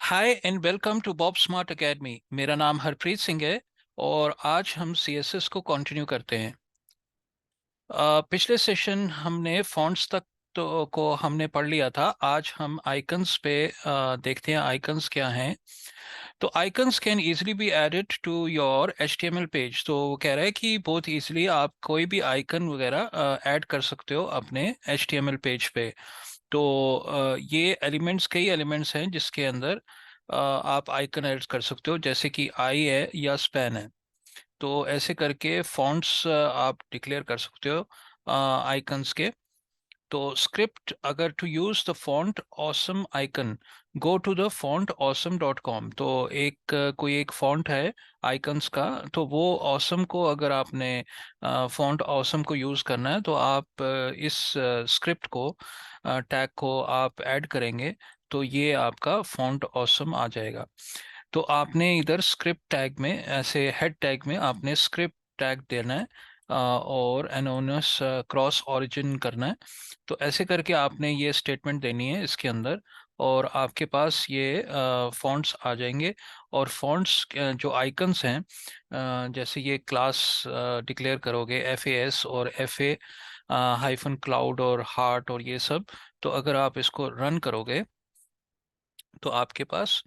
Hi and welcome to Bob Smart Academy. मेरा नाम हरप्रीत सिंह है और आज हम सीएसएस को कंटिन्यू करते हैं। पिछले सेशन हमने फॉन्ट्स तक को हमने पढ़ लिया था। आज हम आइकन्स पे देखते हैं आइकन्स क्या हैं। तो icons can easily be added to your HTML page. तो वो कह रहा है कि बहुत इजीली आप कोई भी आइकन वगैरह ऐड कर सकते हो अपने एचटीएमएल पेज पे। तो ये एलिमेंट्स कई एलिमेंट्स हैं जिसके अंदर आप आइकन ऐड कर सकते हो, जैसे कि आई है या स्पैन है। तो ऐसे करके फॉन्ट्स आप डिक्लेयर कर सकते हो आइकन्स के। तो स्क्रिप्ट अगर to use the Font Awesome icon, go to the Font Awesome dot com. तो एक कोई एक फॉन्ट है आइकन्स का, तो वो ऑसम को अगर आपने फॉन्ट ऑसम को यूज करना है तो आप इस स्क्रिप्ट को टैग को आप ऐड करेंगे तो ये आपका फॉन्ट ऑसम आ जाएगा। तो आपने इधर स्क्रिप्ट टैग में, ऐसे हेड टैग में आपने स्क्रिप्ट टैग देना है और एनोनिमस क्रॉस ओरिजिन करना है। तो ऐसे करके आपने ये स्टेटमेंट देनी है इसके अंदर और आपके पास ये फॉन्ट्स आ जाएंगे। और फॉन्ट्स जो आइकन्स हैं, जैसे ये क्लास डिक्लेयर करोगे एफ ए एस और एफ ए हाइफन क्लाउड और हार्ट और ये सब। तो अगर आप इसको रन करोगे तो आपके पास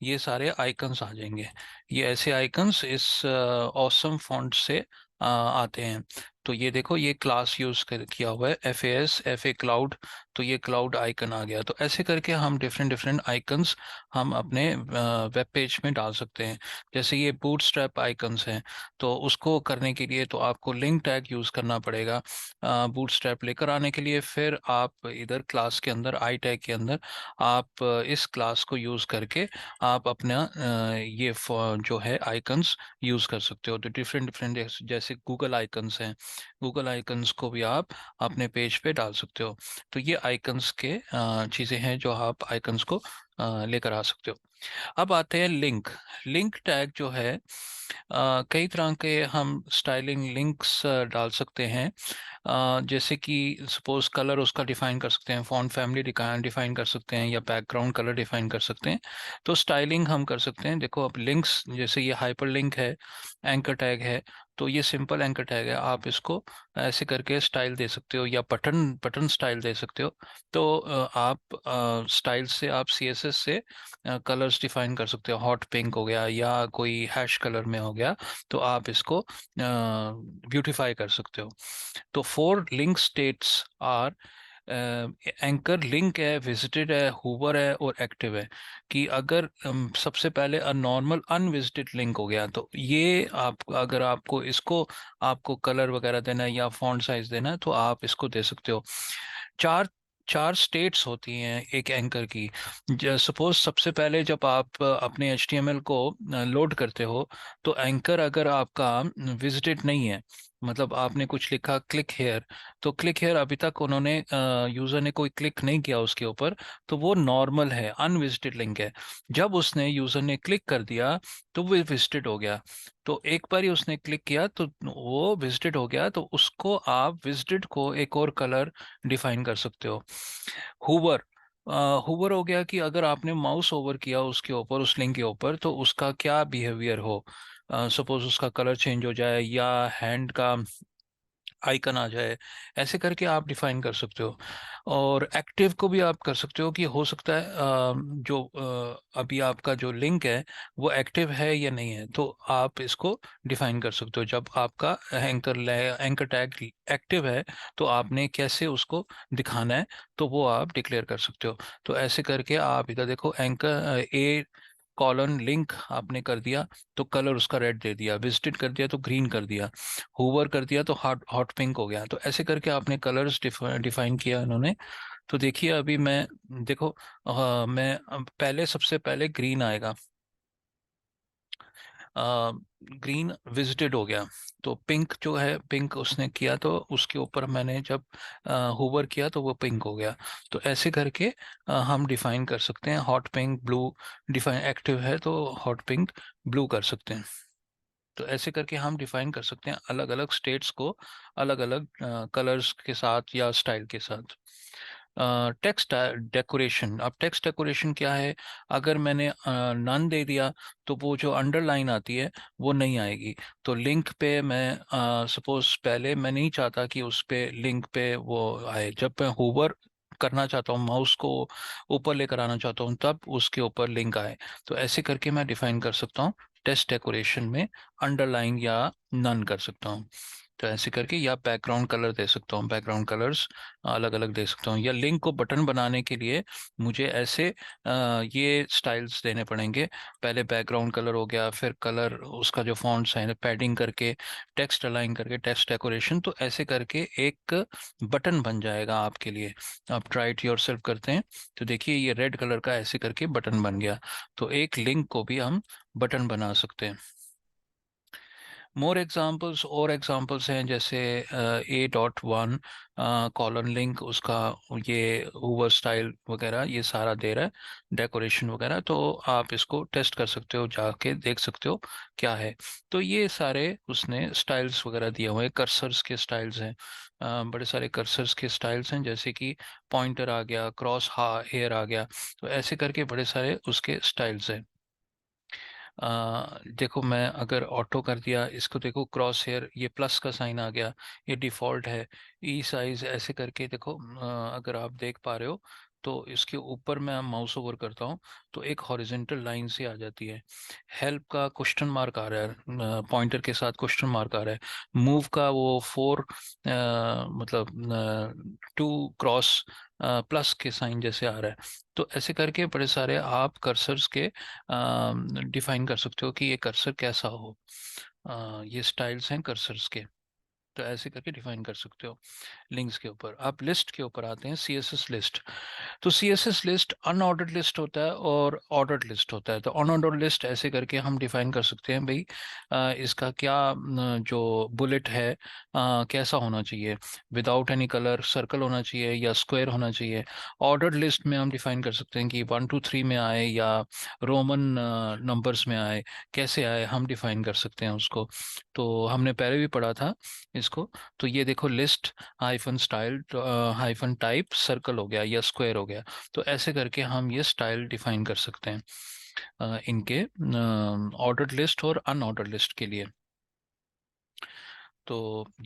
ये सारे आइकन्स आ जाएंगे। ये ऐसे आइकन्स इस ऑसम फॉन्ट से आते हैं। तो ये देखो, ये क्लास यूज कर किया हुआ है F A S F A cloud. तो ये क्लाउड आइकन आ गया। तो ऐसे करके हम डिफरेंट डिफरेंट आइकन्स हम अपने वेब पेज में डाल सकते हैं। जैसे ये बूटस्ट्रैप आइकन्स हैं, तो उसको करने के लिए तो आपको लिंक टैग यूज करना पड़ेगा बूटस्ट्रैप लेकर आने के लिए। फिर आप इधर क्लास के अंदर आई टैग के अंदर आप इस क्लास को यूज करके आप अपना ये जो है आइकन्स यूज कर सकते हो। तो डिफरेंट डिफरेंट जैसे गूगल आइकन्स हैं, गूगल आइकन्स को भी आप अपने पेज पे डाल सकते हो। तो ये आइकन्स के चीजें हैं जो आप आइकन्स को लेकर आ सकते हो। अब आते हैं लिंक। लिंक टैग जो है, कई तरह के हम स्टाइलिंग लिंक्स डाल सकते हैं। जैसे कि सपोज कलर उसका डिफाइन कर सकते हैं, फॉन्ट फैमिली डिफाइन कर सकते हैं या बैकग्राउंड कलर डिफाइन कर सकते हैं। तो स्टाइलिंग हम कर सकते हैं। देखो अब लिंक्स, जैसे ये हाइपर लिंक है, एंकर टैग है। तो ये सिंपल एंकर टैग है, आप इसको ऐसे करके स्टाइल दे सकते हो या बटन बटन स्टाइल दे सकते हो। तो आप स्टाइल से आप सीएसएस से कलर्स डिफाइन कर सकते हो। हॉट पिंक हो गया या कोई हैश कलर में हो गया, तो आप इसको ब्यूटिफाई कर सकते हो। तो for link states are anchor link है, विजिटेड है, हुवर है और एक्टिव है। कि अगर सबसे पहले नॉर्मल अनविजिटेड लिंक हो गया, तो ये आप अगर आपको इसको आपको कलर वगैरह देना है या फॉन्ट साइज देना है तो आप इसको दे सकते हो। चार चार स्टेट्स होती हैं एक एंकर की। सपोज सबसे पहले जब आप अपने एचटीएमएल को लोड करते हो, तो एंकर अगर आपका विजिटेड नहीं है, मतलब आपने कुछ लिखा क्लिक हेयर, तो क्लिक हेयर अभी तक उन्होंने यूजर ने कोई क्लिक नहीं किया उसके ऊपर, तो वो नॉर्मल है, अनविजिटेड लिंक है। जब उसने यूजर ने क्लिक कर दिया तो वो विजिटेड हो गया। तो एक बार ही उसने क्लिक किया तो वो विजिटेड हो गया, तो उसको आप विजिटेड को एक और कलर डिफाइन कर सकते हो। हुवर, हुवर हो गया कि अगर आपने माउस ओवर किया उसके ऊपर, उस लिंक के ऊपर, तो उसका क्या बिहेवियर हो। सपोज उसका कलर चेंज हो जाए या हैंड का आइकन आ जाए, ऐसे करके आप डिफाइन कर सकते हो। और एक्टिव को भी आप कर सकते हो कि हो सकता है जो अभी आपका जो लिंक है वो एक्टिव है या नहीं है, तो आप इसको डिफाइन कर सकते हो। जब आपका एंकर टैग एक्टिव है तो आपने कैसे उसको दिखाना है, तो वो आप डिक्लेयर कर सकते हो। तो ऐसे करके आप इधर देखो, एंकर ए कॉलन लिंक आपने कर दिया तो कलर उसका रेड दे दिया, विजिटेड कर दिया तो ग्रीन कर दिया, हुवर कर दिया तो हॉट हॉट पिंक हो गया। तो ऐसे करके आपने कलर्स डिफाइन किया इन्होंने। तो देखिए अभी मैं, देखो मैं पहले सबसे पहले ग्रीन आएगा, ग्रीन विजिटेड हो गया। तो पिंक जो है, पिंक उसने किया तो उसके ऊपर मैंने जब होवर किया तो वो पिंक हो गया। तो ऐसे करके हम डिफाइन कर सकते हैं। Hot pink blue define active है तो हॉट पिंक ब्लू कर सकते हैं। तो ऐसे करके हम डिफाइन कर सकते हैं अलग अलग स्टेट्स को अलग अलग कलर्स के साथ या स्टाइल के साथ। Text decoration. अब टेक्स्ट डेकोरेशन क्या है? अगर मैंने नन दे दिया तो वो जो अंडरलाइन आती है वो नहीं आएगी। तो लिंक पे मैं सपोज पहले मैं नहीं चाहता कि उस पे लिंक पे वो आए, जब मैं होवर करना चाहता हूँ, माउस को ऊपर लेकर आना चाहता हूँ, तब उसके ऊपर लिंक आए। तो ऐसे करके मैं डिफाइन कर सकता हूँ टेक्स्ट डेकोरेशन में अंडरलाइन या नन कर सकता हूँ। तो ऐसे करके, या बैकग्राउंड कलर दे सकता हूँ, बैकग्राउंड कलर्स अलग अलग दे सकता हूँ। या लिंक को बटन बनाने के लिए मुझे ऐसे ये स्टाइल्स देने पड़ेंगे। पहले बैकग्राउंड कलर हो गया, फिर कलर उसका जो फॉन्ट्स है पैडिंग करके, टेक्स्ट अलाइन करके, टेक्स्ट डेकोरेशन, तो ऐसे करके एक बटन बन जाएगा आपके लिए। आप ट्राई इट योरसेल्फ करते हैं तो देखिए ये रेड कलर का ऐसे करके बटन बन गया। तो एक लिंक को भी हम बटन बना सकते हैं। मोर एग्जाम्पल्स, और एग्जाम्पल्स हैं जैसे A.1 कॉलन लिंक, उसका ये हूवर स्टाइल वगैरह ये सारा दे रहा है, डेकोरेशन वगैरह। तो आप इसको टेस्ट कर सकते हो, जाके देख सकते हो क्या है। तो ये सारे उसने स्टाइल्स वगैरह दिए हुए हैं। कर्सर्स के स्टाइल्स हैं, बड़े सारे कर्सर्स के स्टाइल्स हैं, जैसे कि पॉइंटर आ गया, क्रॉस हेयर आ गया। तो ऐसे करके बड़े सारे उसके स्टाइल्स हैं। देखो मैं अगर ऑटो कर दिया इसको, देखो क्रॉस हेयर, ये प्लस का साइन आ गया, ये डिफॉल्ट है। ई साइज ऐसे करके देखो, अगर आप देख पा रहे हो तो इसके ऊपर मैं माउस ओवर करता हूँ तो एक हॉरिजेंटल लाइन से आ जाती है। हेल्प का क्वेश्चन मार्क आ रहा है, पॉइंटर के साथ क्वेश्चन मार्क आ रहा है। मूव का वो फोर मतलब टू क्रॉस प्लस के साइन जैसे आ रहा है। तो ऐसे करके बड़े सारे आप कर्सर्स के डिफाइन कर सकते हो कि ये कर्सर कैसा हो। ये स्टाइल्स हैं कर्सर्स के, तो ऐसे करके डिफाइन कर सकते हो। लिंक्स के ऊपर आप लिस्ट के ऊपर आते हैं, सीएसएस लिस्ट। तो सीएसएस लिस्ट अनऑर्डर्ड लिस्ट होता है और ऑर्डर्ड लिस्ट होता है। तो अनऑर्डर्ड लिस्ट ऐसे करके हम डिफाइन कर सकते हैं भाई, इसका क्या जो बुलेट है कैसा होना चाहिए, विदाउट एनी कलर, सर्कल होना चाहिए या स्क्वायर होना चाहिए। ऑर्डर्ड लिस्ट में हम डिफाइन कर सकते हैं कि 1 2 3 में आए या रोमन नंबर्स में आए, कैसे आए हम डिफाइन कर सकते हैं उसको। तो हमने पहले भी पढ़ा था इसको। तो ये देखो list hyphen style hyphen type circle हो गया या स्क्वायर हो गया। तो ऐसे करके हम ये स्टाइल डिफाइन कर सकते हैं इनके ऑर्डर्ड लिस्ट और अनऑर्डर्ड लिस्ट के लिए। तो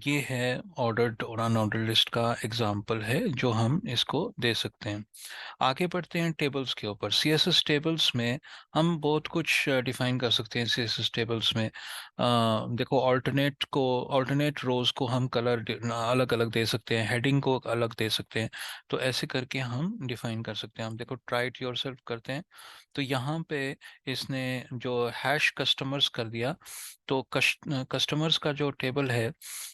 ये है ऑर्डर्ड और अनऑर्डर्ड लिस्ट का एग्जाम्पल है जो हम इसको दे सकते हैं। आगे बढ़ते हैं टेबल्स के ऊपर। सीएसएस टेबल्स में हम बहुत कुछ डिफाइन कर सकते हैं। सीएसएस टेबल्स में देखो ऑल्टरनेट रोज को हम कलर अलग अलग दे सकते हैं, हेडिंग को अलग दे सकते हैं। तो ऐसे करके हम डिफाइन कर सकते हैं। हम देखो ट्राई इट योरसेल्फ करते हैं तो यहाँ पे इसने जो हैश कस्टमर्स कर दिया। तो कस्टमर्स का जो टेबल है,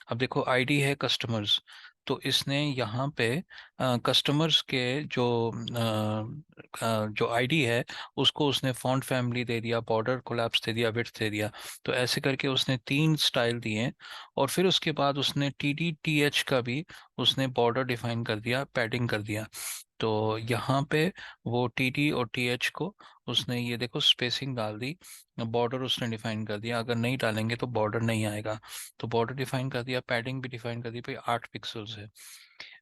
अब देखो आईडी है कस्टमर्स, तो इसने यहाँ पे कस्टमर्स के जो जो आईडी है उसको उसने फॉन्ट फैमिली दे दिया, बॉर्डर कोलैप्स दे दिया, विड्थ दे दिया। तो ऐसे करके उसने 3 स्टाइल दिए। और फिर उसके बाद उसने टी डी टी एच का भी उसने बॉर्डर डिफाइन कर दिया, पैडिंग कर दिया। तो यहाँ पे वो टी डी और टी एच को उसने ये देखो स्पेसिंग डाल दी, बॉर्डर उसने डिफाइन कर दिया। अगर नहीं डालेंगे तो बॉर्डर नहीं आएगा। तो बॉर्डर डिफाइन कर दिया, पैडिंग भी डिफाइन कर दी, भाई 8 पिक्सल्स है।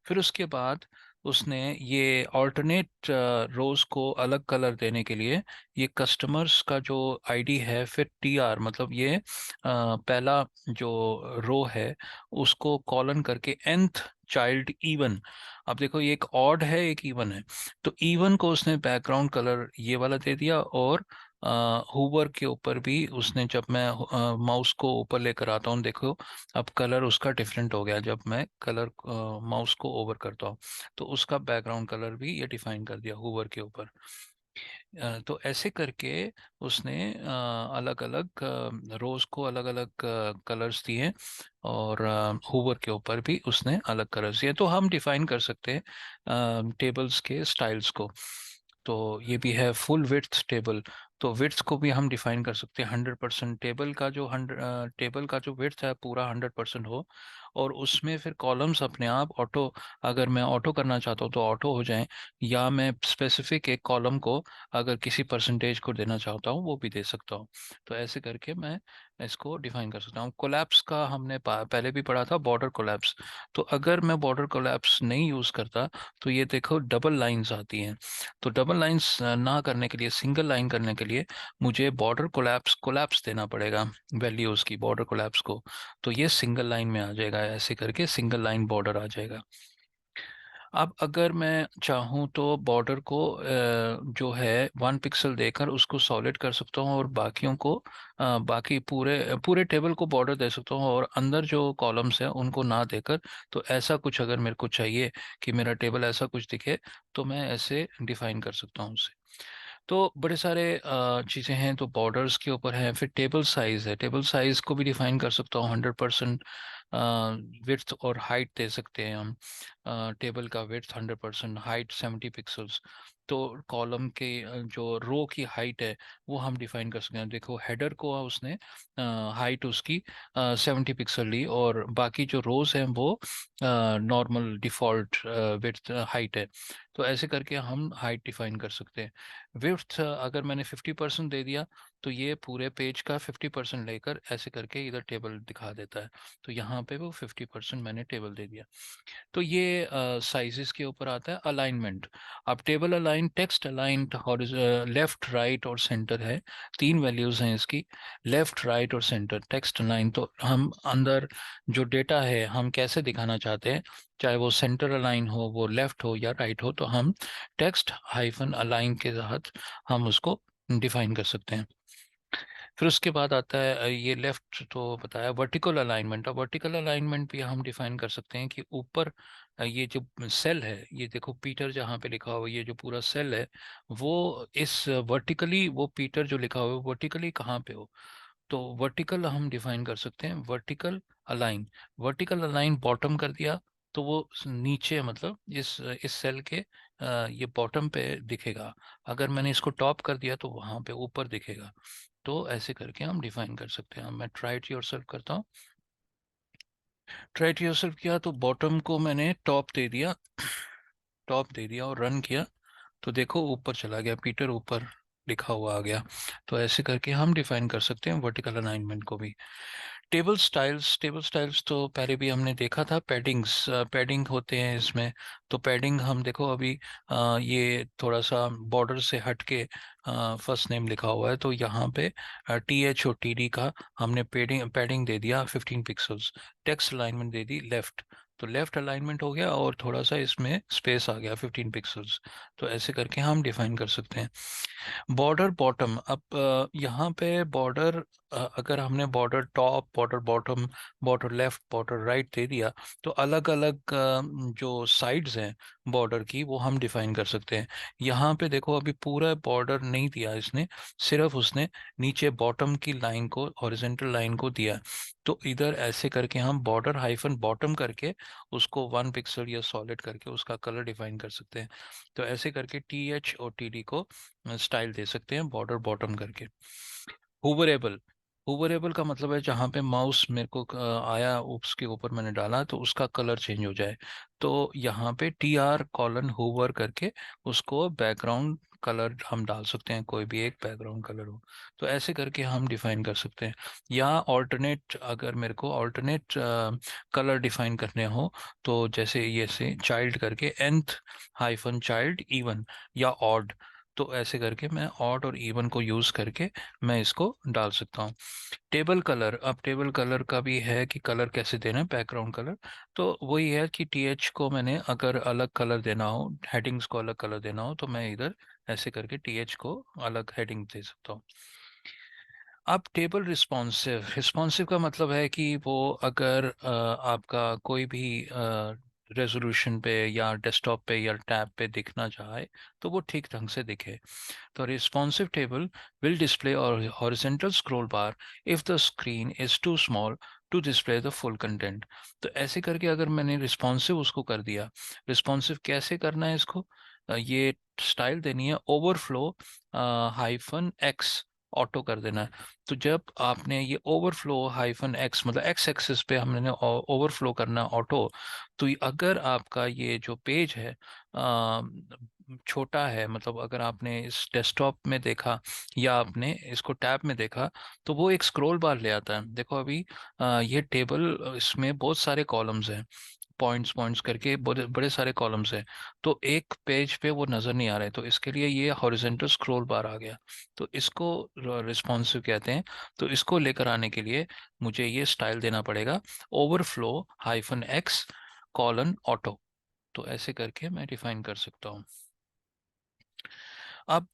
फिर उसके बाद उसने ये ऑल्टरनेट रोज को अलग कलर देने के लिए ये कस्टमर्स का जो आईडी है, फिर टी आर मतलब ये पहला जो रो है उसको कॉलन करके nth चाइल्ड इवन। अब देखो ये एक ऑड है एक इवन है, तो इवन को उसने बैकग्राउंड कलर ये वाला दे दिया। और हुबर के ऊपर भी उसने, जब मैं माउस को ऊपर लेकर आता हूँ देखो, अब कलर उसका डिफरेंट हो गया जब मैं कलर माउस को ओवर करता हूँ। तो उसका बैकग्राउंड कलर भी ये डिफाइन कर दिया हुवर के ऊपर। तो ऐसे करके उसने अलग अलग रोज को अलग अलग कलर्स दिए। और हुवर के ऊपर भी उसने अलग कलर्स दिए। तो हम डिफाइन कर सकते हैं टेबल्स के स्टाइल्स को। तो ये भी है फुल विड्थ टेबल। तो विड्थ को भी हम डिफाइन कर सकते हैं 100%। टेबल का जो विड्थ है पूरा 100% हो, और उसमें फिर कॉलम्स अपने आप ऑटो, अगर मैं ऑटो करना चाहता हूँ तो ऑटो हो जाएं, या मैं स्पेसिफिक एक कॉलम को अगर किसी परसेंटेज को देना चाहता हूँ वो भी दे सकता हूँ। तो ऐसे करके मैं इसको डिफाइन कर सकता हूँ। कोलैप्स का हमने पहले भी पढ़ा था, बॉर्डर कोलैप्स। तो अगर मैं बॉर्डर कोलैप्स नहीं यूज़ करता तो ये देखो डबल लाइंस आती हैं। तो डबल लाइंस ना करने के लिए, सिंगल लाइन करने के लिए मुझे बॉर्डर कोलैप्स कोलैप्स देना पड़ेगा वैल्यूज़ की, बॉर्डर कोलैप्स को। तो ये सिंगल लाइन में आ जाएगा, ऐसे करके सिंगल लाइन बॉर्डर आ जाएगा। अब अगर मैं चाहूँ तो बॉर्डर को जो है 1 पिक्सल देकर उसको सॉलिड कर सकता हूँ, और बाकियों को बाकी पूरे पूरे टेबल को बॉर्डर दे सकता हूँ, और अंदर जो कॉलम्स हैं उनको ना देकर। तो ऐसा कुछ अगर मेरे को चाहिए कि मेरा टेबल ऐसा कुछ दिखे, तो मैं ऐसे डिफाइन कर सकता हूँ उसे। तो बड़े सारे चीज़ें हैं, तो बॉर्डर्स के ऊपर है। फिर टेबल साइज़ है, टेबल साइज़ को भी डिफाइन कर सकता हूँ 100%। विड्थ और हाइट दे सकते हैं हम। टेबल का विड्थ 100%, हाइट 70 पिक्सल्स। तो कॉलम के जो रो की हाइट है वो हम डिफाइन कर सकते हैं। देखो हेडर को उसने हाइट उसकी 70 पिक्सल ली, और बाकी जो रोज हैं वो नॉर्मल डिफॉल्ट विड्थ हाइट है। तो ऐसे करके हम हाइट डिफाइन कर सकते हैं। विड्थ अगर मैंने 50% दे दिया तो ये पूरे पेज का 50% लेकर ऐसे करके इधर टेबल दिखा देता है। तो यहाँ पे वो 50% मैंने टेबल दे दिया। तो ये साइजेस के ऊपर आता है। अलाइनमेंट, अब table align, text align, left right और सेंटर है। 3 वैल्यूज हैं इसकी, लेफ्ट राइट और सेंटर। टेक्स्ट अलाइन तो हम अंदर जो डेटा है हम कैसे दिखाना चाहते हैं, चाहे वो सेंटर अलाइन हो, वो लेफ्ट हो या राइट हो, तो हम टेक्स्ट हाइफन अलाइन के तहत हम उसको डिफाइन कर सकते हैं। फिर उसके बाद आता है ये लेफ्ट तो बताया। वर्टिकल अलाइनमेंट, अब वर्टिकल अलाइनमेंट भी हम डिफाइन कर सकते हैं कि ऊपर ये जो सेल है, ये देखो पीटर जहाँ पे लिखा हुआ है, ये जो पूरा सेल है वो इस वर्टिकली, वो पीटर जो लिखा हुआ है वर्टिकली कहाँ पे हो। तो वर्टिकल हम डिफाइन कर सकते हैं, vertical align. Vertical align bottom कर दिया तो वो नीचे, मतलब इस सेल के ये बॉटम पे दिखेगा। अगर मैंने इसको टॉप कर दिया तो वहां पे ऊपर दिखेगा। तो ऐसे करके हम डिफाइन कर सकते हैं। मैं ट्राई टू योरसेल्फ करता हूँ। ट्राई टू योरसेल्फ किया तो बॉटम को मैंने टॉप दे दिया, टॉप दे दिया और रन किया तो देखो ऊपर चला गया, पीटर ऊपर लिखा हुआ आ गया। तो ऐसे करके हम डिफाइन कर सकते हैं वर्टिकल अलाइनमेंट को भी। टेबल स्टाइल्स, टेबल स्टाइल्स तो पहले भी हमने देखा था। पैडिंग्स, पैडिंग होते हैं इसमें। तो पैडिंग हम देखो अभी ये थोड़ा सा बॉर्डर से हट के फर्स्ट नेम लिखा हुआ है, तो यहाँ पे TH और TD का हमने पैडिंग पैडिंग दे दिया 15 पिक्सल्स। टेक्स्ट अलाइनमेंट दे दी लेफ्ट, तो लेफ्ट अलाइनमेंट हो गया, और थोड़ा सा इसमें स्पेस आ गया 15 पिक्सल्स। तो ऐसे करके हम डिफाइन कर सकते हैं। बॉर्डर बॉटम, अब यहाँ पे बॉर्डर, अगर हमने border top, border bottom, border left, border right they दिया, तो अलग अलग जो साइड्स हैं बॉर्डर की वो हम डिफाइन कर सकते हैं। यहाँ पे देखो अभी पूरा बॉर्डर नहीं दिया इसने, सिर्फ उसने नीचे बॉटम की लाइन को, हॉरिजेंटल लाइन को दिया। तो इधर ऐसे करके हम बॉर्डर हाइफन बॉटम करके उसको 1 पिक्सल या सॉलिड करके उसका कलर डिफाइन कर सकते हैं। तो ऐसे करके TH और TD को स्टाइल दे सकते हैं बॉर्डर बॉटम करके। हुवरेबल, हुवरेबल का मतलब है जहाँ पे माउस मेरे को आया उसके ऊपर मैंने डाला तो उसका कलर चेंज हो जाए। तो यहाँ पे TR:हुवर करके उसको बैकग्राउंड कलर हम डाल सकते हैं, कोई भी एक बैकग्राउंड कलर हो। तो ऐसे करके हम डिफाइन कर सकते हैं। या ऑल्टरनेट, अगर मेरे को ऑल्टरनेट कलर डिफाइन करने हो, तो जैसे ये से चाइल्ड करके nth हाइफन चाइल्ड इवन या ऑड, तो ऐसे करके मैं ऑड और इवन को यूज करके मैं इसको डाल सकता हूँ। टेबल कलर, अब टेबल कलर का भी है कि कलर कैसे देना है, बैकग्राउंड कलर। तो वही है कि TH को मैंने अगर अलग कलर देना हो, हेडिंग्स को अलग कलर देना हो, तो मैं इधर ऐसे करके TH को अलग हेडिंग दे सकता हूँ। अब टेबल रिस्पॉन्सिव, रिस्पॉन्सिव का मतलब है कि वो अगर आपका कोई भी रेजोल्यूशन पे या डेस्कटॉप पे या टैब पे दिखना चाहे तो वो ठीक ढंग से दिखे। तो responsive table will display a horizontal scroll bar if the screen is too small to display the full content। तो ऐसे करके अगर मैंने रिस्पॉन्सिव उसको कर दिया, रिस्पॉन्सिव कैसे करना है इसको, ये स्टाइल देनी है ओवरफ्लो हाइफन एक्स, ऑटो कर देना है। तो जब आपने ये ओवरफ्लो हाइफन एक्स मतलब एक्स एक्सिस पे हमने ओवरफ्लो करना ऑटो, तो अगर आपका ये जो पेज है छोटा है, मतलब अगर आपने इस डेस्कटॉप में देखा या आपने इसको टैब में देखा, तो वो एक स्क्रॉल बार ले आता है। देखो अभी ये टेबल, इसमें बहुत सारे कॉलम्स हैं, पॉइंट्स पॉइंट्स करके बड़े बड़े सारे कॉलम्स हैं, तो एक पेज पे वो नज़र नहीं आ रहे, तो इसके लिए ये हॉरिजॉन्टल स्क्रॉल बार आ गया। तो इसको रिस्पॉन्सिव कहते हैं। तो इसको लेकर आने के लिए मुझे ये स्टाइल देना पड़ेगा, overflow hyphen x colon auto. तो ऐसे करके मैं डिफाइन कर सकता हूँ। अब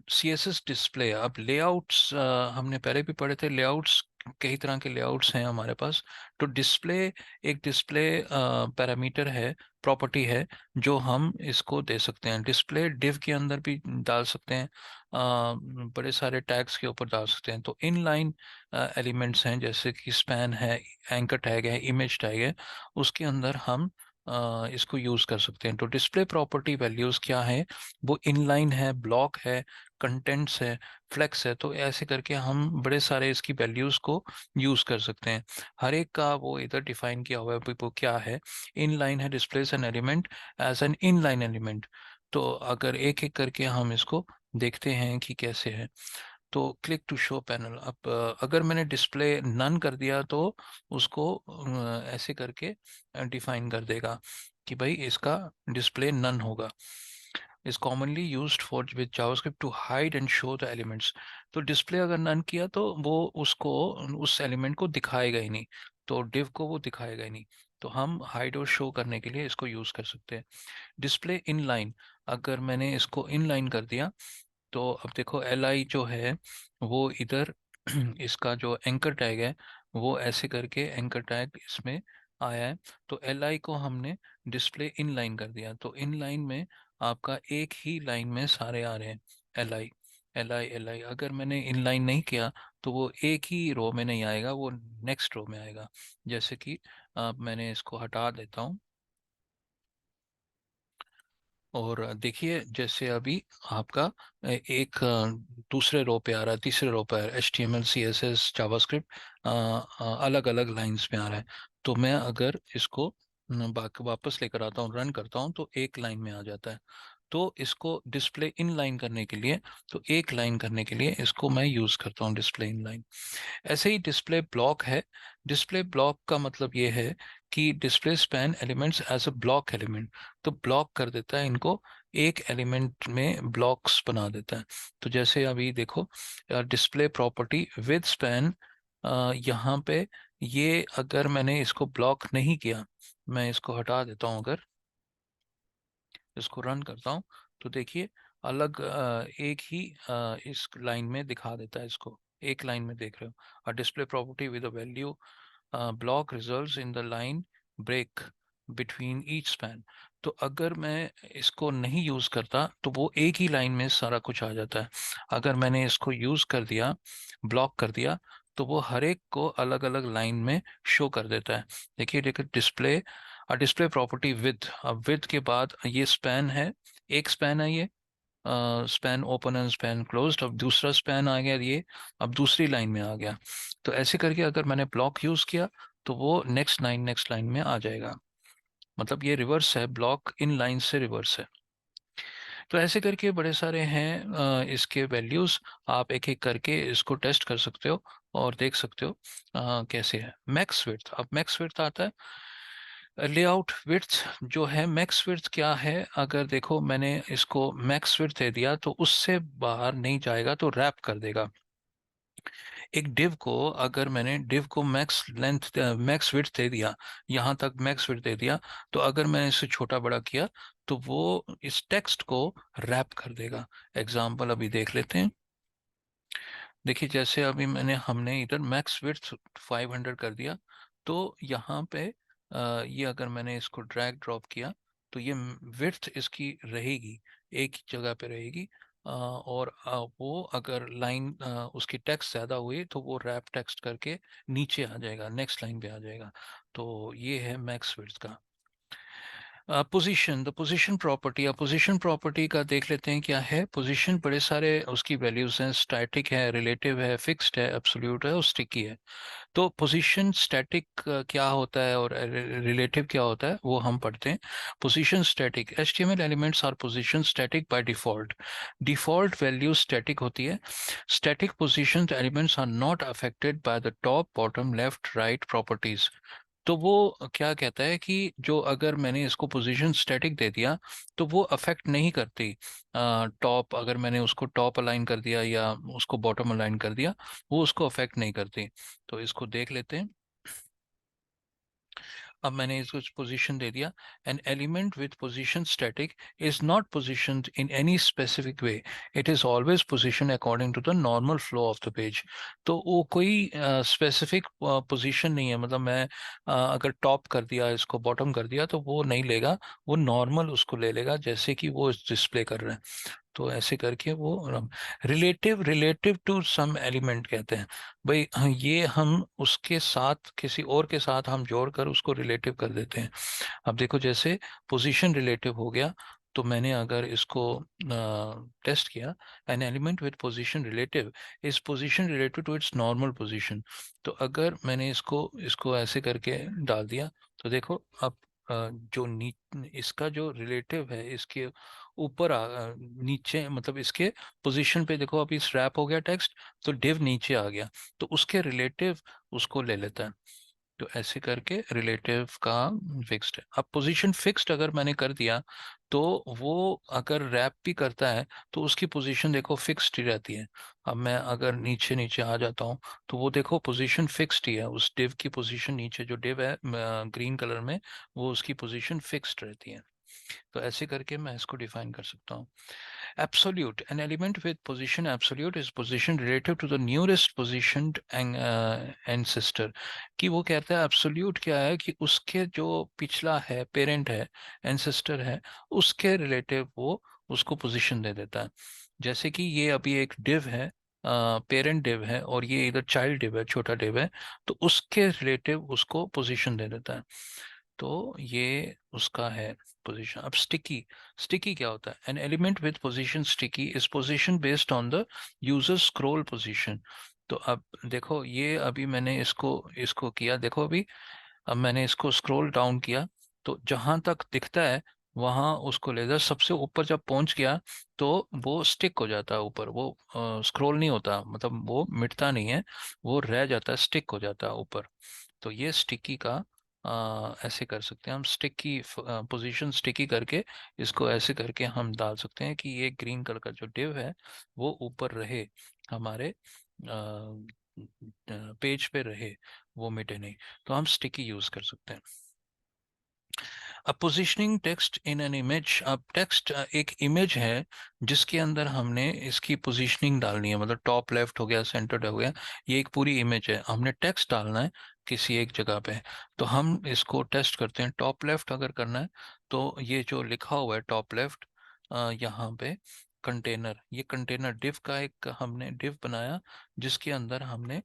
सी एस एस डिस्प्ले, अब लेआउट्स हमने पहले भी पढ़े थे, लेआउट्स कई तरह के लेआउट्स हैं हमारे पास। तो डिस्प्ले, एक डिस्प्ले पैरामीटर है, प्रॉपर्टी है, जो हम इसको दे सकते हैं। डिस्प्ले डिव के अंदर भी डाल सकते हैं, बड़े सारे टैग्स के ऊपर डाल सकते हैं। तो इनलाइन एलिमेंट्स हैं, जैसे कि स्पैन है, एंकर टैग है, इमेज टैग है, उसके अंदर हम इसको यूज कर सकते हैं। तो डिस्प्ले प्रॉपर्टी वैल्यूज क्या है, वो इनलाइन है, ब्लॉक है, कंटेंट्स है, फ्लेक्स है। तो ऐसे करके हम बड़े सारे इसकी वैल्यूज को यूज कर सकते हैं। हर एक का वो इधर डिफाइन किया हुआ है भी वो क्या है। इनलाइन है, displays an element as an inline element. तो अगर एक एक करके हम इसको देखते हैं कि कैसे है। तो क्लिक टू शो पैनल, अब अगर मैंने डिस्प्ले नन कर दिया तो उसको ऐसे करके डिफाइन कर देगा कि भाई इसका डिस्प्ले नन होगा। Is commonly used for with JavaScript to hide and show the elements. तो डिस्प्ले अगर नन किया तो वो उसको, उस एलिमेंट को दिखाएगा ही नहीं, तो डिव को वो दिखाएगा ही नहीं। तो हम हाइड और शो करने के लिए इसको यूज कर सकते हैं। डिस्प्ले इनलाइन, अगर मैंने इसको इनलाइन कर दिया, तो अब देखो एल आई जो है वो इधर इसका जो एंकर टैग है वो ऐसे करके एंकर टैग इसमें आया है। तो एल आई को हमने डिस्प्ले इन लाइन कर दिया, तो इन लाइन में आपका एक ही लाइन में सारे आ रहे हैं, L I L I L I. अगर मैंने इन लाइन नहीं किया तो वो एक ही रो में नहीं आएगा, वो नेक्स्ट रो में आएगा। जैसे कि मैंने इसको हटा देता हूँ, और देखिए जैसे अभी आपका एक दूसरे रो पे आ रहा है, तीसरे रो पे आ रहा है, H T M L C S S JavaScript अलग अलग लाइंस में आ रहा है। तो मैं अगर इसको वापस लेकर आता हूँ, रन करता हूँ, तो एक लाइन में आ जाता है। तो इसको डिस्प्ले इन लाइन करने के लिए, तो एक लाइन करने के लिए इसको मैं यूज करता हूँ डिस्प्ले इन लाइन। ऐसे ही डिस्प्ले ब्लॉक है। डिस्प्ले ब्लॉक का मतलब ये है कि display span elements as a block element, तो ब्लॉक कर देता है इनको, एक एलिमेंट में ब्लॉक्स बना देता है। तो जैसे अभी देखो डिस्प्ले प्रॉपर्टी विद स्पैन, यहाँ पे ये अगर मैंने इसको ब्लॉक नहीं किया, मैं इसको हटा देता हूँ, अगर इसको रन करता हूँ, तो देखिए अलग एक ही इस लाइन में दिखा देता है इसको, एक लाइन में देख रहे हो। Display property with a value block results in the line break between each span. तो अगर मैं इसको नहीं यूज करता तो वो एक ही लाइन में सारा कुछ आ जाता है। अगर मैंने इसको यूज कर दिया, ब्लॉक कर दिया, तो वो हर एक को अलग अलग लाइन में शो कर देता है। देखिए देखिए डिस्प्ले, डिस्प्ले प्रॉपर्टी विद, अब विद के बाद ये स्पैन है, एक स्पैन है ये, span open and span closed. अब दूसरा स्पैन आ गया ये, अब दूसरी लाइन में आ गया। तो ऐसे करके अगर मैंने ब्लॉक यूज किया तो वो नेक्स्ट लाइन में आ जाएगा। मतलब ये रिवर्स है, ब्लॉक इन लाइन से रिवर्स है। तो ऐसे करके बड़े सारे हैं इसके वैल्यूज, आप एक एक करके इसको टेस्ट कर सकते हो और देख सकते हो कैसे है। मैक्स विड्थ, अब मैक्स विड्थ आता है। लेआउट विड्थ जो है, मैक्स विड्थ क्या है, अगर देखो मैंने इसको मैक्स विड्थ दे दिया तो उससे बाहर नहीं जाएगा, तो रैप कर देगा। एक डिव को, अगर मैंने डिव को मैक्स लेंथ मैक्स विड्थ दे दिया, यहाँ तक मैक्स विड्थ दे दिया, तो अगर मैंने इसे छोटा बड़ा किया तो वो इस टेक्स्ट को रैप कर देगा। एग्जाम्पल अभी देख लेते हैं। देखिए जैसे अभी हमने इधर मैक्स विड्थ 500 कर दिया, तो यहाँ पे ये अगर मैंने इसको ड्रैग ड्रॉप किया तो ये विड्थ इसकी रहेगी, एक ही जगह पे रहेगी। और वो अगर लाइन उसकी टेक्स्ट ज़्यादा हुई तो वो रैप टेक्स्ट करके नीचे आ जाएगा, नेक्स्ट लाइन पे आ जाएगा। तो ये है मैक्स विड्थ का। पोजीशन, द पोजीशन प्रॉपर्टी या पोजीशन प्रॉपर्टी का देख लेते हैं क्या है। पोजीशन बड़े सारे उसकी वैल्यूज हैं, स्टैटिक है, रिलेटिव है, फिक्स्ड है, एब्सोल्यूट है और स्टिकी है। तो पोजीशन स्टैटिक क्या होता है और रिलेटिव क्या होता है वो हम पढ़ते हैं। Position static, HTML elements are position static by default. Default value static होती है। Static position elements are not affected by the top bottom left right properties. तो वो क्या कहता है कि जो अगर मैंने इसको पोजीशन स्टैटिक दे दिया तो वो अफेक्ट नहीं करती। टॉप अगर मैंने उसको टॉप अलाइन कर दिया या उसको बॉटम अलाइन कर दिया, वो उसको अफेक्ट नहीं करती। तो इसको देख लेते हैं। अब मैंने इसको पोजीशन दे दिया। An element with position static is not positioned in any specific way, it is always position according to the normal flow of the page. तो वो कोई स्पेसिफिक पोजीशन नहीं है, मतलब मैं अगर टॉप कर दिया इसको बॉटम कर दिया तो वो नहीं लेगा, वो नॉर्मल उसको ले लेगा जैसे कि वो डिस्प्ले कर रहे हैं। तो ऐसे करके वो relative, relative to some element कहते हैं। भाई ये हम उसके साथ किसी और के साथ हम जोड़कर उसको रिलेटिव कर देते हैं। अब देखो जैसे पोजीशन रिलेटिव हो गया, तो मैंने अगर इसको टेस्ट किया, an element with position relative is position relative to its normal position. तो अगर मैंने इसको इसको ऐसे करके डाल दिया तो देखो अब जो इसका जो रिलेटिव है इसके ऊपर नीचे, मतलब इसके पोजीशन पे देखो अभी स्रैप हो गया टेक्स्ट, तो डिव नीचे आ गया, तो उसके रिलेटिव उसको ले लेता है। तो ऐसे करके रिलेटिव का फिक्स्ड है। अब पोजीशन फिक्स्ड अगर मैंने कर दिया तो वो अगर रैप भी करता है तो उसकी पोजीशन देखो फिक्स्ड ही रहती है। अब मैं अगर नीचे नीचे आ जाता हूँ तो वो देखो पोजीशन फिक्स्ड ही है, उस डिव की पोजीशन नीचे जो डिव है ग्रीन कलर में, वो उसकी पोजीशन फिक्स्ड रहती है। तो ऐसे करके मैं इसको डिफाइन कर सकता हूँ। Absolute, an element with position absolute is position relative to the nearest positioned ancestor। कि वो कहता है absolute क्या है कि उसके जो पिछला है, पेरेंट है, एंसेस्टर है, उसके रिलेटिव वो उसको पोजीशन दे देता है। जैसे कि ये अभी एक डिव है, पेरेंट डिव है और ये इधर चाइल्ड डिव है, छोटा डिव है, तो उसके रिलेटिव उसको पोजीशन दे देता है। तो ये उसका है पोजीशन। अब स्टिकी, स्टिकी क्या होता है? N element with position sticky is position based on the user scroll position. तो अब देखो ये अभी मैंने इसको इसको किया, देखो अभी अब मैंने इसको स्क्रॉल डाउन किया तो जहां तक दिखता है वहां उसको ले जाए, सबसे ऊपर जब पहुंच गया तो वो स्टिक हो जाता है ऊपर, वो स्क्रॉल नहीं होता, मतलब वो मिटता नहीं है, वो रह जाता है, स्टिक हो जाता है ऊपर। तो ये स्टिकी का ऐसे कर सकते हैं हम, स्टिकी पोजीशन स्टिकी करके इसको ऐसे करके हम डाल सकते हैं कि ये ग्रीन कलर का जो डिव है वो ऊपर रहे हमारे पेज पे रहे, वो मिटे नहीं। तो हम स्टिकी यूज कर सकते हैं। अब positioning text in an image, अब टेक्स्ट एक इमेज है जिसके अंदर हमने इसकी पोजीशनिंग डालनी है, मतलब टॉप लेफ्ट हो गया, सेंटर्ड हो गया, ये एक पूरी इमेज है, हमने टेक्स्ट डालना है किसी एक जगह पे। तो हम इसको टेस्ट करते हैं। टॉप लेफ्ट अगर करना है तो ये जो लिखा हुआ है टॉप लेफ्ट, यहाँ पे कंटेनर, ये कंटेनर डिव का एक हमने डिव बनाया जिसके अंदर हमने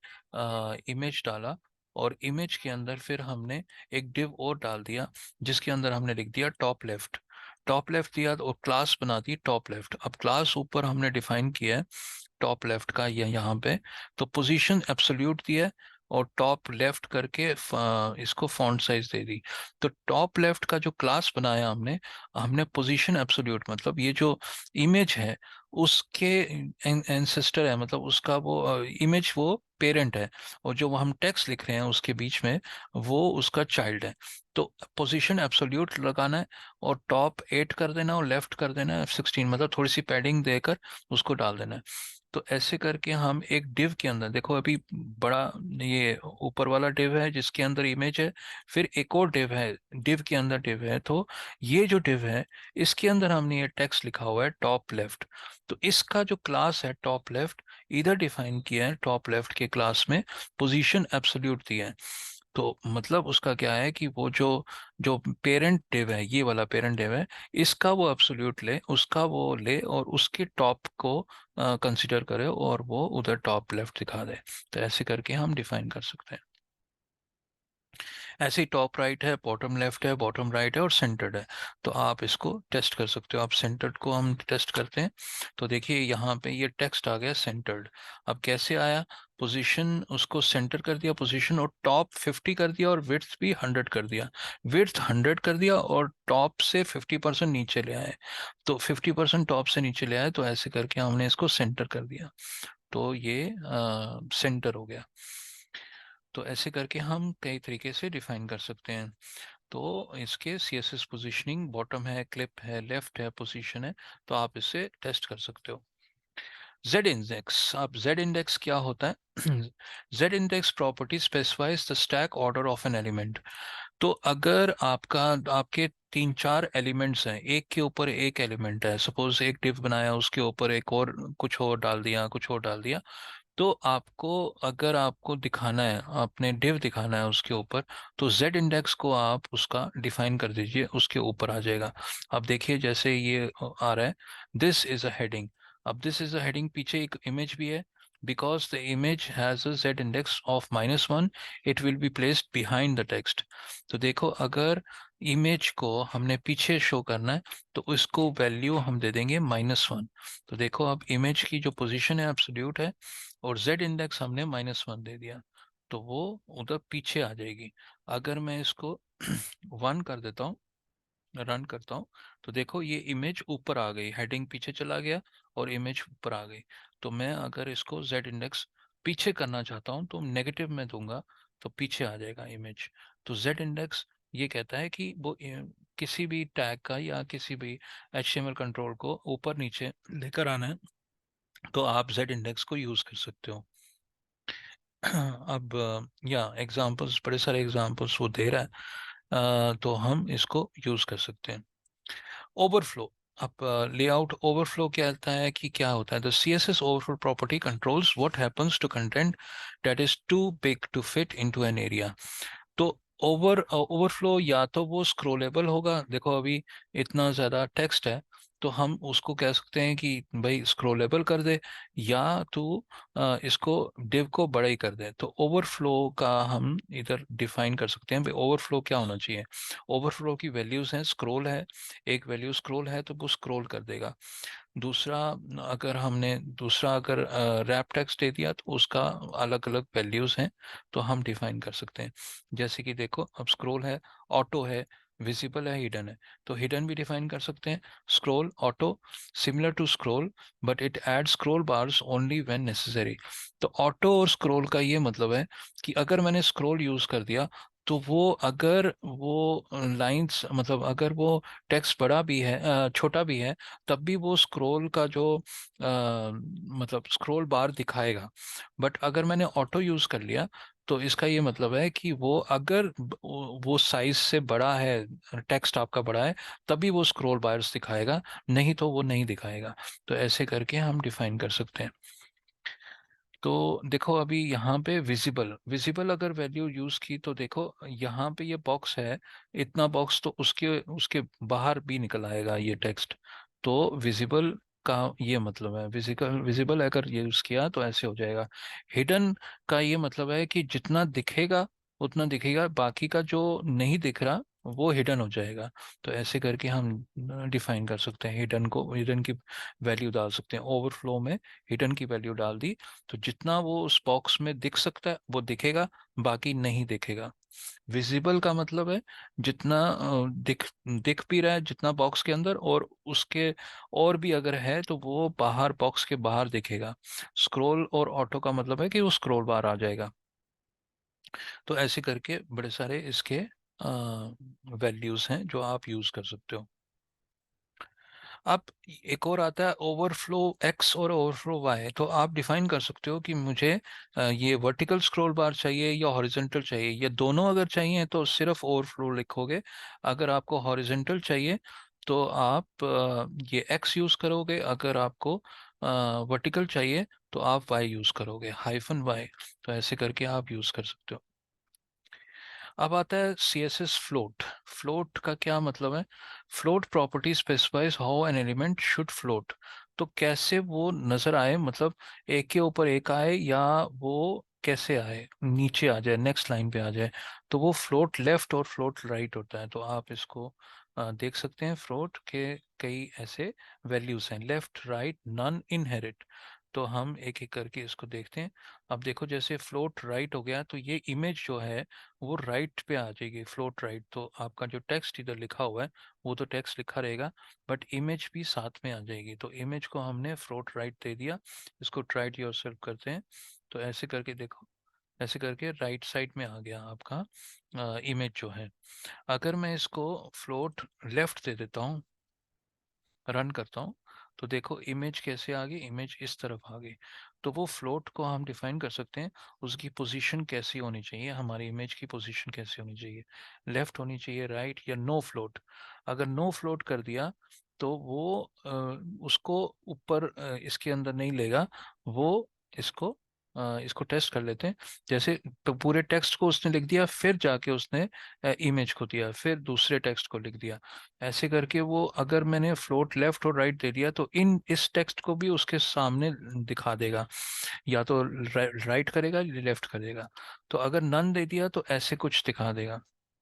इमेज डाला, और इमेज के अंदर फिर हमने एक डिव और डाल दिया जिसके अंदर हमने लिख दिया टॉप लेफ्ट। टॉप लेफ्ट दिया और क्लास बना दी टॉप लेफ्ट। अब क्लास ऊपर हमने डिफाइन किया है टॉप लेफ्ट का, ये यहाँ पे। तो पोजीशन एब्सोल्यूट दिया है और टॉप लेफ्ट करके इसको फॉन्ट साइज दे दी। तो टॉप लेफ्ट का जो क्लास बनाया हमने, हमने पोजीशन एब्सोल्यूट, मतलब ये जो इमेज है उसके एंसेस्टर है, मतलब उसका वो इमेज वो पेरेंट है, और जो हम टेक्स्ट लिख रहे हैं उसके बीच में वो उसका चाइल्ड है। तो पोजीशन एब्सोल्यूट लगाना है और टॉप 8 कर देना और लेफ्ट कर देना है 16, मतलब थोड़ी सी पैडिंग देकर उसको डाल देना है। तो ऐसे करके हम एक डिव के अंदर देखो अभी बड़ा, ये ऊपर वाला डिव है जिसके अंदर इमेज है, फिर एक और डिव है, डिव के अंदर डिव है, तो ये जो डिव है इसके अंदर हमने ये टेक्स्ट लिखा हुआ है टॉप लेफ्ट। तो इसका जो क्लास है टॉप लेफ्ट, इधर डिफाइन किया है टॉप लेफ्ट के क्लास में पोजीशन एब्सोल्यूट दिया है। तो मतलब उसका क्या है कि वो जो जो पेरेंट डिव है, ये वाला पेरेंट डिव है, इसका वो एब्सोल्यूट ले, उसका वो ले और उसके टॉप को कंसिडर करे और वो उधर टॉप लेफ्ट दिखा दे। तो ऐसे करके हम डिफाइन कर सकते हैं। ऐसे ही टॉप राइट है, बॉटम लेफ्ट है, बॉटम राइट है और सेंटर्ड है। तो आप इसको टेस्ट कर सकते हो। आप सेंटर्ड को हम टेस्ट करते हैं। तो देखिए यहाँ पे ये टेक्स्ट आ गया सेंटर्ड। अब कैसे आया? पोजीशन उसको सेंटर कर दिया पोजीशन, और टॉप 50 कर दिया और विड्थ भी 100 कर दिया। विड्थ 100 कर दिया और टॉप से 50% नीचे ले आए। तो 50% टॉप से नीचे ले आए, तो ऐसे करके हमने इसको सेंटर कर दिया। तो ये सेंटर हो गया। तो ऐसे करके हम कई तरीके से डिफाइन कर सकते हैं। तो इसके CSS पोजीशनिंग, बॉटम है, क्लिप है, लेफ्ट है, पोजीशन है। तो आप इसे टेस्ट कर सकते हो। Z index. अब Z इंडेक्स क्या होता है? Z index property specifies the stack order of an element. तो अगर आपके तीन चार एलिमेंट्स हैं, एक के ऊपर एक एलिमेंट है, सपोज एक डिव बनाया, उसके ऊपर एक और कुछ और डाल दिया, कुछ और डाल दिया। तो आपको, अगर आपको दिखाना है, आपने डिव दिखाना है उसके ऊपर, तो Z इंडेक्स को आप उसका डिफाइन कर दीजिए, उसके ऊपर आ जाएगा। अब देखिए जैसे ये आ रहा है, दिस इज अ हेडिंग। अब दिस इज अ हेडिंग, पीछे एक इमेज भी है। Because the image has a Z index of -1, it will be placed behind the text. तो देखो, अगर इमेज को हमने पीछे शो करना है, तो इसको वैल्यू हम दे देंगे -1। तो देखो, अब इमेज की जो पोजीशन है एब्सोल्यूट है, और Z इंडेक्स हमने -1 दे दिया, तो वो उधर पीछे आ जाएगी। अगर मैं इसको 1 कर देता हूँ, रन करता हूँ, तो देखो ये इमेज ऊपर आ गई, हेडिंग पीछे चला गया और इमेज ऊपर आ गई। तो मैं अगर इसको Z इंडेक्स पीछे करना चाहता हूँ, तो नेगेटिव में दूंगा, तो पीछे आ जाएगा इमेज। तो Z इंडेक्स ये कहता है कि वो किसी भी टैग का या किसी भी HTML कंट्रोल को ऊपर नीचे लेकर आना है, तो आप Z इंडेक्स को यूज कर सकते हो। अब या एग्जांपल्स, बड़े सारे एग्जांपल्स वो दे रहा है, तो हम इसको यूज कर सकते हैं। ओवरफ्लो। अब लेआउट ओवरफ्लो क्या कहता है कि क्या होता है? The CSS overflow property controls what happens to content that is too big to fit into an area. तो ओवरफ्लो या तो वो स्क्रोलेबल होगा, देखो अभी इतना ज़्यादा टेक्स्ट है, तो हम उसको कह सकते हैं कि भाई स्क्रोलेबल कर दे, या तो इसको डिव को बड़ा ही कर दे। तो ओवरफ्लो का हम इधर डिफाइन कर सकते हैं, भाई ओवरफ्लो क्या होना चाहिए। ओवरफ्लो की वैल्यूज हैं, स्क्रोल है, एक वैल्यू स्क्रोल है तो वो स्क्रोल कर देगा। दूसरा, अगर रैप टेक्स्ट दे दिया, तो उसका अलग अलग वैल्यूज हैं, तो हम डिफाइन कर सकते हैं। जैसे कि देखो, अब स्क्रॉल है, ऑटो है, विजिबल है, हिडन है। तो हिडन भी डिफाइन कर सकते हैं। Scroll auto similar to scroll, but it add scroll bars only when necessary. तो ऑटो और स्क्रॉल का ये मतलब है कि अगर मैंने स्क्रॉल यूज कर दिया, तो वो अगर वो लाइंस, मतलब अगर वो टेक्स्ट बड़ा भी है, छोटा भी है, तब भी वो स्क्रॉल का जो मतलब स्क्रॉल बार दिखाएगा। बट अगर मैंने ऑटो यूज कर लिया, तो इसका ये मतलब है कि वो अगर वो साइज से बड़ा है, टेक्स्ट आपका बड़ा है, तभी वो स्क्रॉल बार्स दिखाएगा, नहीं तो वो नहीं दिखाएगा। तो ऐसे करके हम डिफाइन कर सकते हैं। तो देखो, अभी यहाँ पे विजिबल विजिबल अगर वैल्यू यूज की, तो देखो यहाँ पे ये बॉक्स है, इतना बॉक्स, तो उसके उसके बाहर भी निकल आएगा ये टेक्स्ट। तो विजिबल का ये मतलब है, विजिबल विजिबल अगर यूज किया तो ऐसे हो जाएगा। हिडन का ये मतलब है कि जितना दिखेगा उतना दिखेगा, बाकी का जो नहीं दिख रहा वो हिडन हो जाएगा। तो ऐसे करके हम डिफाइन कर सकते हैं हिडन को, हिडन की वैल्यू डाल सकते हैं। ओवरफ्लो में हिडन की वैल्यू डाल दी, तो जितना वो उस बॉक्स में दिख सकता है वो दिखेगा, बाकी नहीं दिखेगा। विजिबल का मतलब है जितना दिख दिख भी रहा है, जितना बॉक्स के अंदर, और उसके और भी अगर है तो वो बाहर, बॉक्स के बाहर दिखेगा। स्क्रॉल और ऑटो का मतलब है कि वो स्क्रॉल बार आ जाएगा। तो ऐसे करके बड़े सारे इसके वैल्यूज हैं जो आप यूज कर सकते हो। अब एक और आता है ओवरफ्लो एक्स और ओवरफ्लो वाई। तो आप डिफाइन कर सकते हो कि मुझे ये वर्टिकल स्क्रॉल बार चाहिए या हॉरिजॉन्टल चाहिए, या दोनों अगर चाहिए तो सिर्फ ओवरफ्लो लिखोगे। अगर आपको हॉरिजॉन्टल चाहिए तो आप ये एक्स यूज करोगे, अगर आपको वर्टिकल चाहिए तो आप वाई यूज करोगे, -y। तो ऐसे करके आप यूज कर सकते हो। अब आता है CSS फ्लोट। फ्लोट का क्या मतलब है? Float property specifies how an element should float. तो कैसे वो नजर आए, मतलब एक के ऊपर एक आए, या वो कैसे आए, नीचे आ जाए, नेक्स्ट लाइन पे आ जाए, तो वो फ्लोट लेफ्ट और फ्लोट राइट होता है। तो आप इसको देख सकते हैं, फ्लोट के कई ऐसे वैल्यूज हैं, लेफ्ट राइट नन इनहेरिट। तो हम एक एक करके इसको देखते हैं। अब देखो जैसे फ्लोट राइट हो गया तो ये इमेज जो है वो राइट पे आ जाएगी, फ्लोट राइट। तो आपका जो टेक्स्ट इधर लिखा हुआ है वो तो टेक्स्ट लिखा रहेगा, बट इमेज भी साथ में आ जाएगी। तो इमेज को हमने फ्लोट राइट दे दिया। इसको ट्राई टू योरसेल्फ करते हैं। तो ऐसे करके देखो, ऐसे करके राइट साइड में आ गया आपका इमेज जो है। अगर मैं इसको फ्लोट लेफ्ट दे देता हूँ, रन करता हूँ, तो देखो इमेज कैसे आ गई, इमेज इस तरफ आ गई। तो वो फ्लोट को हम डिफाइन कर सकते हैं, उसकी पोजीशन कैसी होनी चाहिए, हमारी इमेज की पोजीशन कैसी होनी चाहिए, लेफ्ट होनी चाहिए, राइट, या नो फ्लोट। अगर नो फ्लोट कर दिया तो वो उसको ऊपर इसके अंदर नहीं लेगा, वो इसको इसको टेस्ट कर लेते हैं। जैसे तो पूरे टेक्स्ट को उसने लिख दिया, फिर जाके उसने इमेज को दिया, फिर दूसरे टेक्स्ट को लिख दिया। ऐसे करके वो, अगर मैंने फ्लोट लेफ्ट और राइट दे दिया तो इन इस टेक्स्ट को भी उसके सामने दिखा देगा, या तो राइट करेगा या लेफ्ट करेगा। तो अगर नन दे दिया तो ऐसे कुछ दिखा देगा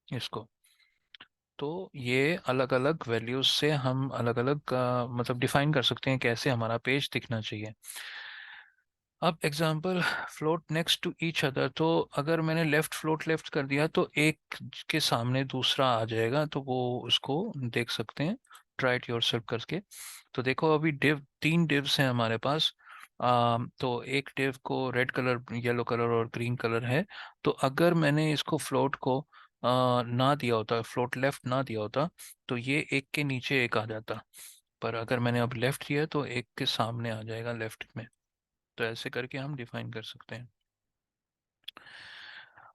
इसको। तो ये अलग अलग वैल्यूज से हम अलग अलग मतलब डिफाइन कर सकते हैं कैसे हमारा पेज दिखना चाहिए। अब example, float next to each other. तो अगर मैंने लेफ्ट फ्लोट लेफ्ट कर दिया तो एक के सामने दूसरा आ जाएगा, तो वो उसको देख सकते हैं ट्राई इट योरसेल्फ करके। तो देखो अभी डिव, तीन डिव्स हैं हमारे पास। तो एक डिव को रेड कलर, येलो कलर और ग्रीन कलर है। तो अगर मैंने इसको फ्लोट को ना दिया होता, फ्लोट लेफ्ट ना दिया होता, तो ये एक के नीचे एक आ जाता। पर अगर मैंने अब लेफ्ट दिया तो एक के सामने आ जाएगा लेफ्ट में। तो ऐसे करके हम डिफाइन कर सकते हैं।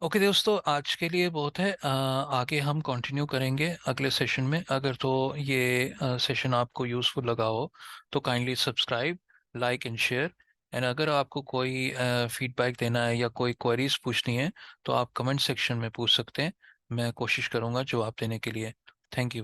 ओके दोस्तों, आज के लिए बहुत है। आगे हम कंटिन्यू करेंगे अगले सेशन में। अगर तो ये सेशन आपको यूज़फुल लगा हो तो kindly subscribe, like and share. And अगर आपको कोई फीडबैक देना है या कोई क्वेरीज पूछनी है तो आप कमेंट सेक्शन में पूछ सकते हैं। मैं कोशिश करूँगा जवाब देने के लिए। Thank you.